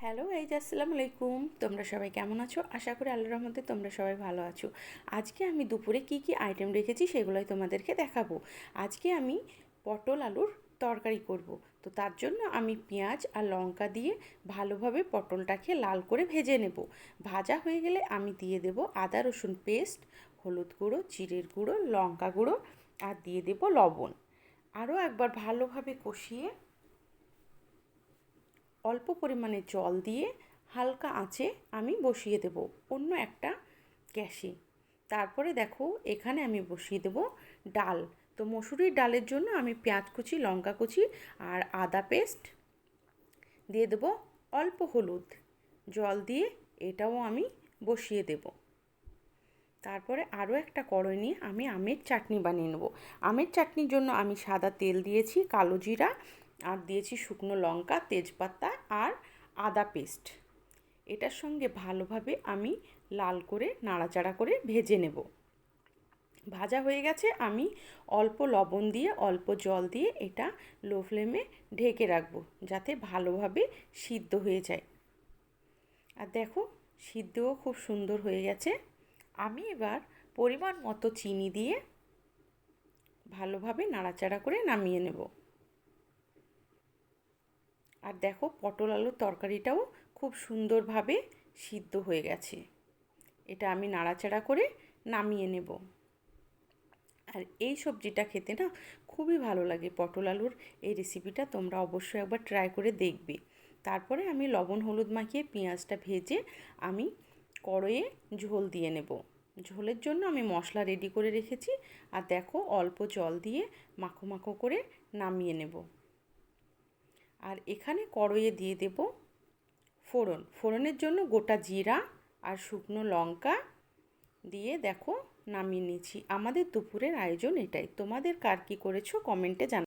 Hello আসসালামু আলাইকুম। তোমরা সবাই কেমন আছো? আশা করি আল্লাহর রহমতে তোমরা সবাই ভালো আছো। আজকে আমি দুপুরে কি কি আইটেম রেখেছি সেগুলোই তোমাদেরকে দেখাবো। আজকে আমি পটল আলুর তরকারি করব। তো তার জন্য আমি পেঁয়াজ আর লঙ্কা দিয়ে ভালোভাবে পটলটাকে লাল করে ভেজে নেব। ভাজা হয়ে গেলে আমি দিয়ে দেব আদা রসুন পেস্ট, হলুদ গুঁড়ো, জিরের গুঁড়ো, লঙ্কা গুঁড়ো আর দিয়ে দেব লবণ। আরও একবার ভালোভাবে কষিয়ে অল্প পরিমাণে জল দিয়ে হালকা আঁচে আমি বসিয়ে দেব অন্য একটা গ্যাসে। তারপরে দেখো এখানে আমি বসিয়ে দেব ডাল। তো মসুরির ডালের জন্য আমি পেঁয়াজ কুচি, লঙ্কা কুচি আর আদা পেস্ট দিয়ে দেব, অল্প হলুদ, জল দিয়ে এটাও আমি বসিয়ে দেব। তারপরে আরও একটা কড়াই নিয়ে আমি আমের চাটনি বানিয়ে নেব। আমের চাটনির জন্য আমি সাদা তেল দিয়েছি, কালো জিরা আর দিয়েছি শুকনো লঙ্কা, তেজপাতা আর আদা পেস্ট। এটার সঙ্গে ভালোভাবে আমি লাল করে নাড়াচাড়া করে ভেজে নেব। ভাজা হয়ে গেছে, আমি অল্প লবণ দিয়ে অল্প জল দিয়ে এটা লো ফ্লেমে ঢেকে রাখবো যাতে ভালোভাবে সিদ্ধ হয়ে যায়। আর দেখো সিদ্ধও খুব সুন্দর হয়ে গেছে। আমি এবার পরিমাণ মতো চিনি দিয়ে ভালোভাবে নাড়াচাড়া করে নামিয়ে নেব। আর দেখো পটল আলুর তরকারিটাও খুব সুন্দরভাবে সিদ্ধ হয়ে গেছে। এটা আমি নাড়াচাড়া করে নামিয়ে নেব। আর এই সবজিটা খেতে না খুবই ভালো লাগে। পটল আলুর এই রেসিপিটা তোমরা অবশ্যই একবার ট্রাই করে দেখবে। তারপরে আমি লবণ হলুদ মাখিয়ে পেঁয়াজটা ভেজে আমি কড়াইয়ে ঝোল দিয়ে নেব। ঝোলের জন্য আমি মশলা রেডি করে রেখেছি। আর দেখো অল্প জল দিয়ে মাখো মাখো করে নামিয়ে নেব। আর এখানে কড়াইয়ে দিয়ে দেব ফোড়ন। ফোড়নের জন্য গোটা জিরা আর শুকনো লঙ্কা দিয়ে দেখো নামিয়ে নিয়েছি। আমাদের দুপুরের আয়োজন এটাই। তোমাদের কার কী করেছো কমেন্টে জানাও।